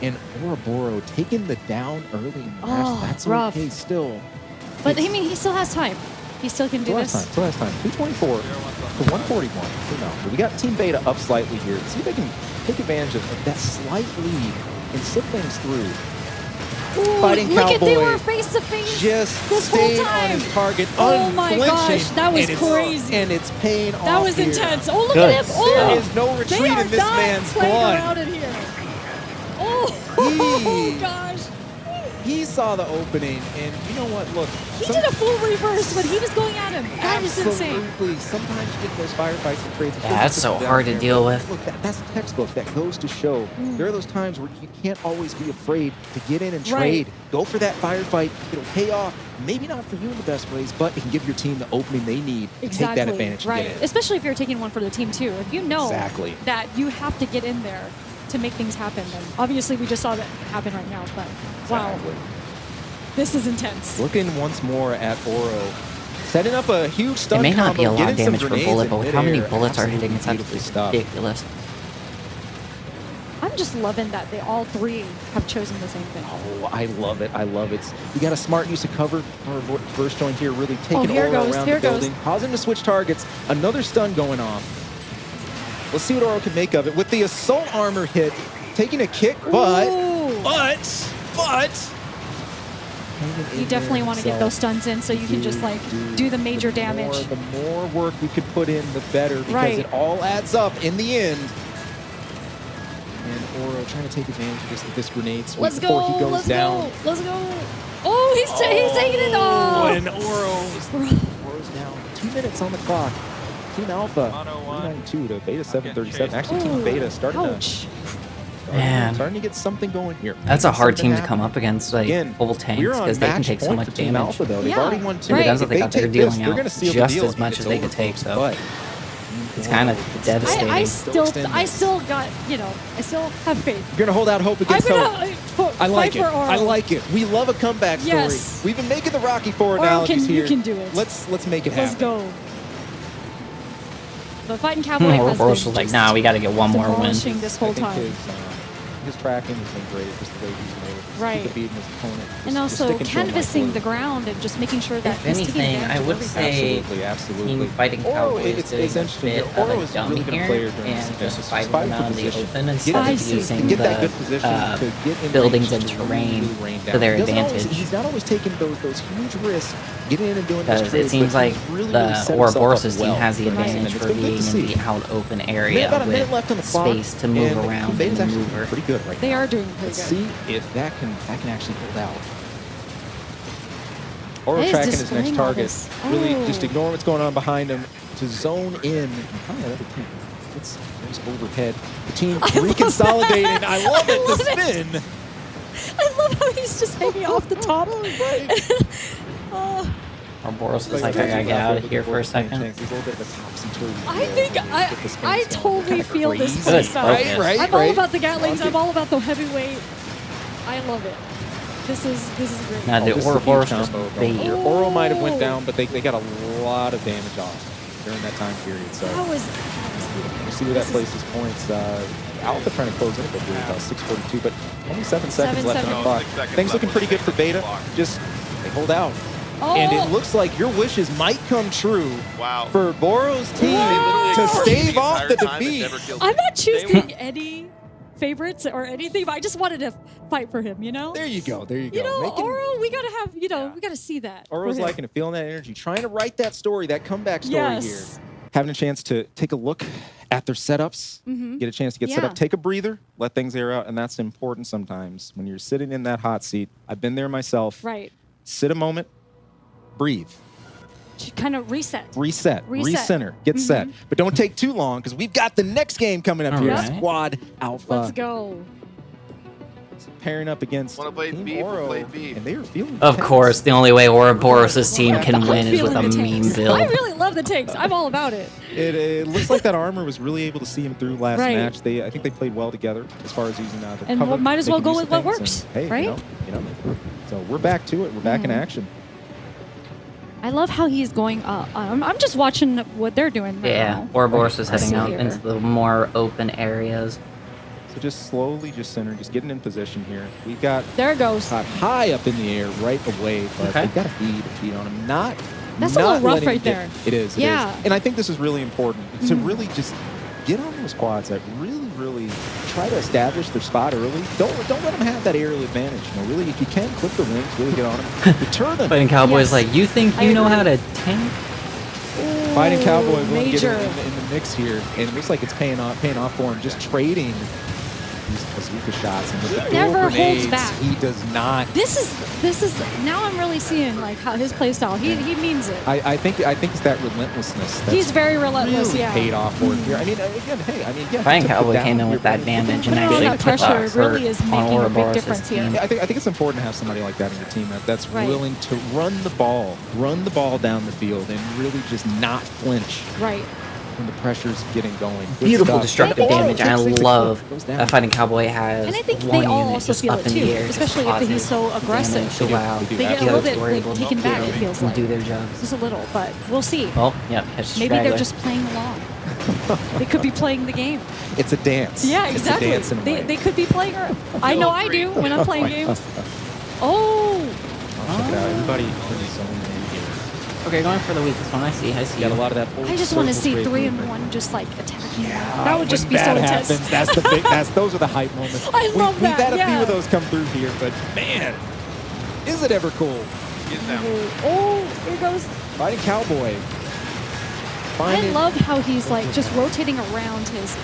And Ouroboros taking the down early in the match, Oh, that's rough. okay still. But I mean, he still has time. He still can do Still this. has time. 224 to 141. So we got Team Beta up slightly here. See if they can take advantage of that slight lead and slip things through. Ooh, Fighting look at, they Cowboy were face to face just this whole stayed on time. his target, Oh my unflinching, gosh, that was and crazy. And it's paying off. That was here. intense. Oh, look Good at him. Oh, There is no they retreat are in this not man's playing blood. around in here. Oh, He- gosh. He saw the opening, and you know what? Look, He did a full reverse when he was going at him. That is insane. Absolutely. Sometimes you get those firefights and trades. Yeah, that's so hard to deal with. Look, that's textbook. That goes to show there are those times where you can't always be afraid to get in and Right. trade. Go for that firefight. It'll pay off. Maybe not for you in the best ways, but it can give your team the opening they need to take that advantage and right. get it. Especially if you're taking one for the team too. If you know Exactly. that you have to get in there to make things happen, then obviously we just saw that happen right now. But wow, Exactly. this is intense. Looking once more at Oro. Setting up a huge stun It may not be a combo, lot of getting some damage per grenades bullet, in but with how many midair. bullets are Absolutely hitting, it's beautiful stuff. ridiculous. I'm just loving that they all three have chosen the same thing. Oh, I love it. I love it. We got a smart use of cover. Our first joint here really taking here Oro goes, around here the goes. building, causing him to switch targets. Another stun going off. Let's see what Oro can make of it. With the assault armor hit, taking a kick, but You definitely want to get those stuns in so you can just like do the major damage. The more work we could put in, the better, because Right. it all adds up in the end. And Oro trying to take advantage of this grenade sweep Let's before go. he goes Let's down. go. Let's go. Oh, he's taking it. Oh, And Oro. Oro's down. 2 minutes on the clock. Team Alpha, 101. 392 to Beta 737. chased. Actually, Team Ooh, Beta starting ouch. Man. to get something going here. That's a hard team Something to come up against, like Again, full tanks, we're on because they can match take so point much for Team damage. Alpha, though. They've Yeah, already won 2. right. It does look If like they they're take this, dealing they're out gonna seal just the deal. as much It's as they over, could take, folks, though. but It's kind of devastating. I Still extend this. still got, you know, I still have faith. you're gonna hold out hope I'm against hope. gonna I like fight it. for Oro. I like it. We love a comeback story. Yes. We've been making the Rocky IV Oro analogies you here. can do it. Let's make it Let's happen. go. The Fighting Cowboy has Ouroboros been was like, just nah, we got to get one more win. demolishing this whole I think time. his tracking has been great, just the way he's made. Right. Keep beating his opponent. And Just also sticking to him like canvassing glue. the ground and just making sure that If he's taking anything, advantage I of would everything. say Absolutely. Team Fighting Oro, Cowboy is it's doing a interesting. bit Oro of a is dummy really gonna here play her during and this just match. fighting Fight them for out in the position. open Get instead I of see. using get that good the position to get in buildings range and to terrain really rain to down. their He doesn't always- advantage. he's not always taking those huge risks, getting in and doing those Because trades. it seems but like he's really the set himself up Ouroboros' team well has the for this, advantage and it's for been good being to in see. the out open We have area about a minute left on the with clock, space to move and around Beta's and actually maneuver. pretty good right They now. are doing pretty Let's good. see if that can actually hold out. Oro That is tracking his next displaying all target. this. Really Oh. just ignoring what's going on behind him to zone in. Oh, that other team. It's overhead. The team reconsolidating. I love it. The spin. I love how he he's just hanging off the top. Ouroboros is like, I gotta get out of here for a second. He's a little bit of a topsy-turvy. I think I totally feel this Good playstyle. focus. I'm all about the Gatlings. I'm all about the heavyweight. I love it. This is great. Now the This is a huge Ouroboros was combo going bait. here. Oro might have went down, but they got a lot of damage off during that time period. So That was beautiful. we'll see where that places points. Alpha trying to close in a bit here, about 6:42, but only 7 seconds left on the clock. Things looking pretty good for Beta. Just they hold out. And it looks like your wishes might come true for Boro's team to stave off the defeat. I'm not choosing any favorites or anything, but I just wanted to fight for him, you know? There you go. There you go. You know, Oro, we gotta have, we gotta see that. Oro's liking it, feeling that energy, trying to write that story, that comeback story here. Yes. Having a chance to take a look at their setups, get a chance to get set up, take a breather, let things air out, and that's important sometimes when you're sitting in that hot seat. I've been there myself. Right. Sit a moment, breathe. Kind of reset. Reset. Recenter. Get set. But don't take too long because we've got the next game coming up here. Right. Squad Alpha. Let's go. Pairing up against Team Oro, and they are feeling Of tense. course, the only way Ouroboros' team can win is with a Feeling the mean tanks. build. I really love the tanks. I'm all about it. It looks like that armor was really able to see him through last Right. match. I think they played well together as far as using the And cover. might as well making go use with of what things, works, and, hey, right? You know, so we're back to it. We're back in action. I love how he's going up. I'm just watching what they're doing right Yeah, now. Ouroboros is heading see out here. into the more open areas. So just slowly, just centering, just getting in position here. We got There it goes. caught high up in the air right away, but Okay. they got a beat on him. That's a not little rough letting right him get- there. It is. It Yeah. is. And I think this is really important to really just get on those quads that really try to establish their spot early. Don't let them have that aerial advantage. You know, really, if you can, clip the rings, really get on them, deter them. Fighting Cowboy's Yes. like, you think I you know agree. how to tank? Fighting Cowboy will get major. in the mix here, and it looks like it's paying off for him. Just trading these bazooka shots, and with He the dual never holds grenades, back. he does not. This is now I'm really seeing like how his play style. He means it. I think it's that relentlessness. That's He's very relentless. really Yeah. paid off for it here. I mean, again, hey, I mean, yeah. Fighting he took Cowboy it down came in here, with that but- damage and Putting on actually that put the pressure hurt really is on making a big Ouroboros' difference here. team. Yeah, I think it's important to have somebody like that in your team that's Right. willing to run the ball down the field, and really just not flinch Right. when the pressure's getting going. Good Beautiful stuff. destructive Oro damage, and I takes things to love goes down. that Fighting Cowboy has And I think one they all unit also just feel up it in the too, air, just especially if he's so causing aggressive. damage. So wow, They do. They get a the little others bit were able like, to taken back. It feels and like do their jobs. just a little, but we'll see. Well, yeah, catch the Maybe they're straggler. just playing along. They could be playing the game. It's a dance. Yeah, It's exactly. a dance in a way. They could be playing. I know I do when I'm playing games. Oh, Check it out. Everybody is zoning in here. Okay, going for the weakest one. I see. Got a lot of that. old I just want to circle see trade 3 and movement. 1 just like attacking. That would just When be so that intense. happens, that's the big. Those are the hype moments. I love We've that, had a few yeah. of those come through here, but man, is it ever cool? Oh, here goes. Fighting Cowboy. I love how he's like just rotating around his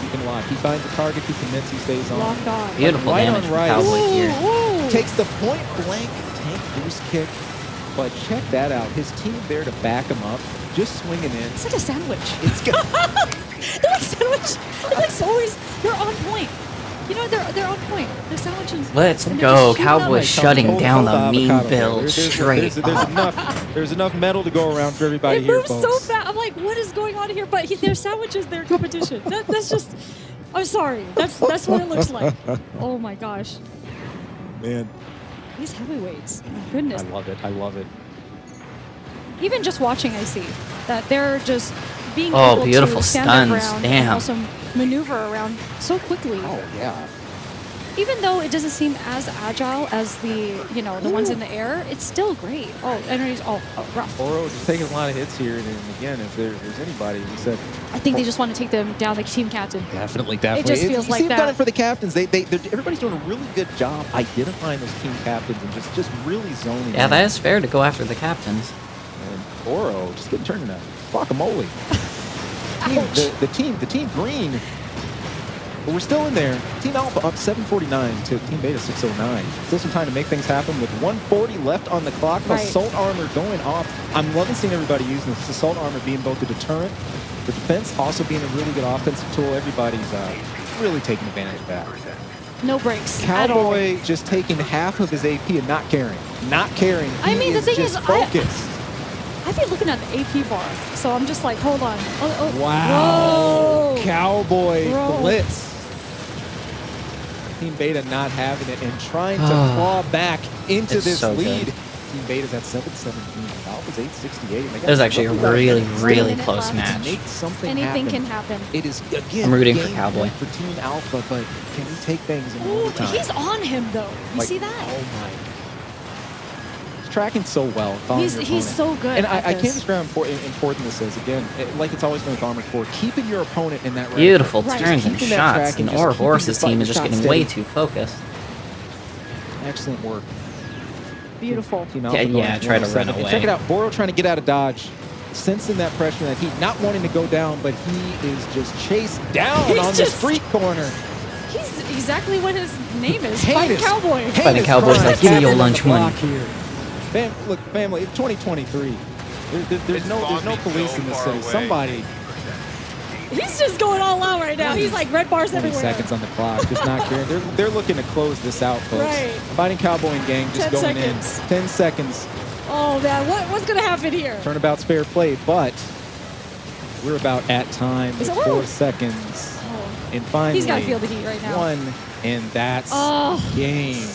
Keeping locked. He finds a target, he commits, he stays on. locked on. Beautiful Right damage on from right. Cowboy here. Ooh. Takes the point blank tank boost kick, but check that out. His team there to back him up, just swinging in. It's like a sandwich. It's good. They're like sandwich. They're like always. They're on point. You know, they're on point. They're sandwiches. Let's And they go. just shoot up. Cowboy shutting down the mean avocado there. build There's straight up. there's enough metal to go around for everybody It here, moves so folks. fast. I'm like, what is going on here? But they're sandwiches. They're competition. That's just. I'm sorry. That's what it looks like. Oh my gosh. Man, These heavyweights. My goodness. I love it. I love it. Even just watching, I see that they're just being Oh, able beautiful to stand stuns. their ground and Damn. also maneuver around so quickly. Oh yeah. Even though it doesn't seem as agile as the the ones in the air, it's still great. Oh, enemies, rough. Oro just taking a lot of hits here, and again, if there's anybody, we said I think they just want to take them down like team captain. definitely. It just feels you like see them that. done it for the captains. Everybody's doing a really good job identifying those team captains and just really zoning. Yeah, in. that is fair to go after the captains. And Oro just getting turned into guacamole. the team green. But we're still in there. Team Alpha up 749 to Team Beta 609. Still some time to make things happen with 140 left on the clock. Right. Assault armor going off. I'm loving seeing everybody using this assault armor being both a deterrent, the defense, also being a really good offensive tool. Everybody's really taking advantage of that. No breaks at all. Cowboy just taking half of his AP and not caring. Not caring. I mean, the thing just is, focused. I've been looking at the AP bar, so I'm just like, hold on. Oh, Wow. Whoa. Cowboy Bro. blitz. Team Beta not having it and trying to claw back into It's this so lead. good. Team Beta's at 7-17. Alpha's 868. It was actually a really, really close match. Make something Anything happen. can happen. It is, again, I'm rooting for game Cowboy. one for Team Alpha, but can we take things in Ooh, overtime? he's on him, though. You Like, see that? Oh, my. He's tracking so well. following your He's opponent. so good And at I can't this. describe how important this is. Again, like it's always been with Armoured Core, keeping your opponent in that range. Beautiful Right. turns and Keeping that shots, track and and just ouroboros' keeping team your is just shot getting steady. way too focused. Excellent work. Beautiful. Team Alpha going Yeah, try to 107. run And away. check it out. Boro trying to get out of dodge. Sensing that pressure and that heat. Not wanting to go down, but he is just chased down He's on the just- street corner. He's exactly what his name is. Heinous. Fighting Cowboy. Fighting Cowboy's crime like, give me your happening on lunch the block money. Here. Look, family, it's 2023. There's no police in the city. Somebody, He's just going all out right now. He's like red bars 20 everywhere. seconds on the clock, just not caring. They're looking to close this out, folks. Right. Fighting Cowboy and gang just 10 going seconds. in. 10 seconds. Oh, man. What's going to happen here? Turnabout's fair play, but we're about at time Is with it- 4 seconds. Oh, And finally, he's got to feel the heat right now. one, and that's Oh. game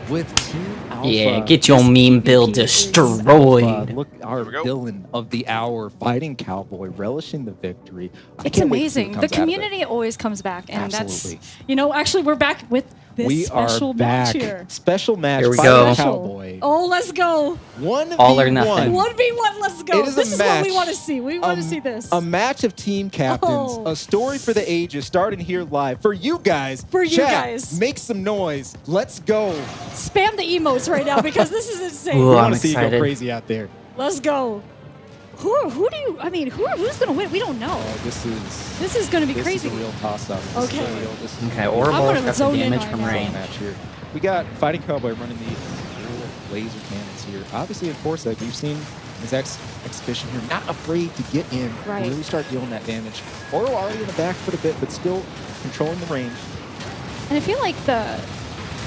with Team Alpha. Yeah, get your meme build destroyed. Look, our villain of the hour, Fighting Cowboy, relishing the victory. I It's can't wait to see what amazing. comes The out of it. community always comes back, and Absolutely. that's, actually, we're back with this We special are match back. here. Special match. Here we Fighting go. Cowboy. Oh, let's go. 1v1. All or nothing. 1v1, let's go. It is This a is what we match. want to see. We want to see this. A match of team captains. Oh. A story for the ages starting here live. For you guys. For you Chat, guys. Make some noise. Let's go. Spam the emotes right now because this is insane. Ooh, We I'm want to see you go excited. crazy out there. Let's go. Who's going to win? We don't know. Oh, This is going to be this crazy. is a real toss-up. Okay. Okay, I'm ouroboros gonna got the zone in damage right from now. range. Match here. We got Fighting Cowboy running the dual laser cannons here. Obviously, in Foresight, we've seen his exhibition here. Not afraid to get in. Right. Really start dealing that damage. Oro already in the back foot a bit, but still controlling the range. And I feel like the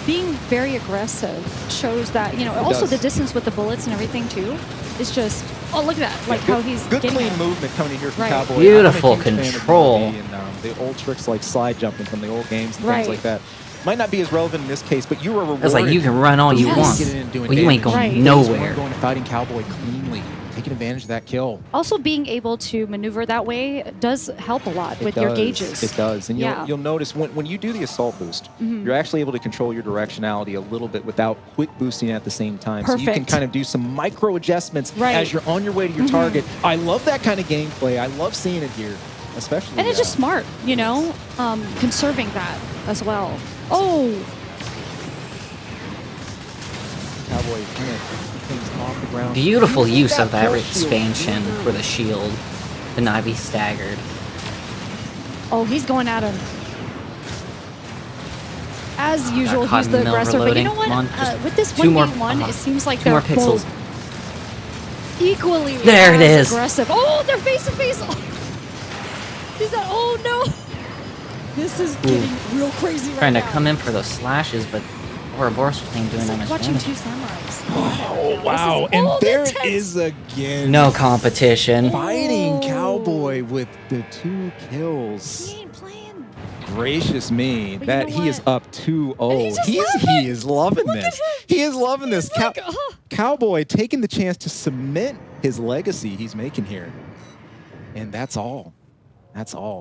being very aggressive shows that, also does. the distance with the bullets and everything too is just, oh, look at that. Like Yeah, how he's good getting clean it. movement coming in here from Right. Cowboy. Beautiful I'm a huge fan of control. PvP and the old tricks like slide jumping from the old games and Right. things like that. Might not be as relevant in this case, but you are rewarded. It's like you can run all you Yes. want. Get in and doing Well, you ain't damage. going Right. nowhere. Going to Fighting Cowboy cleanly, taking advantage of that kill. Also, being able to maneuver that way does help a lot with It your does. gauges. It does. And Yeah. you'll notice when you do the assault boost, Mhm. you're actually able to control your directionality a little bit without quick boosting at the same time. So you can Perfect. kind of do some micro adjustments Right. as you're on your way to your Mhm. target. I love that kind of gameplay. I love seeing it here, especially. And it's just smart, conserving that as well. Oh, Cowboy kind of things off the ground. Beautiful Using use of that pulse shield. expansion for the shield to not be staggered. oh, he's going at him. As usual, Got caught he's in the the middle aggressor. But you reloading. know what? Come on, just With this two more- 1v1, it seems like two they're more pixels. both equally There it as is. aggressive. Oh, they're face to face. He's like, oh no. This is getting real crazy right Trying now. to come in for those slashes, but ouroboros ain't doing It's that like much watching damage. two samurais. Oh, wow. And the there it tense. is again. No competition. Fighting Oh. Cowboy with the 2 kills. He ain't playing. Gracious me, But you that know he is what? up 2-0. And he's just He laughing. is loving Look at this. him. He is loving this. He's like, Cowboy taking the chance to cement his legacy he's making here. And that's all. That's all.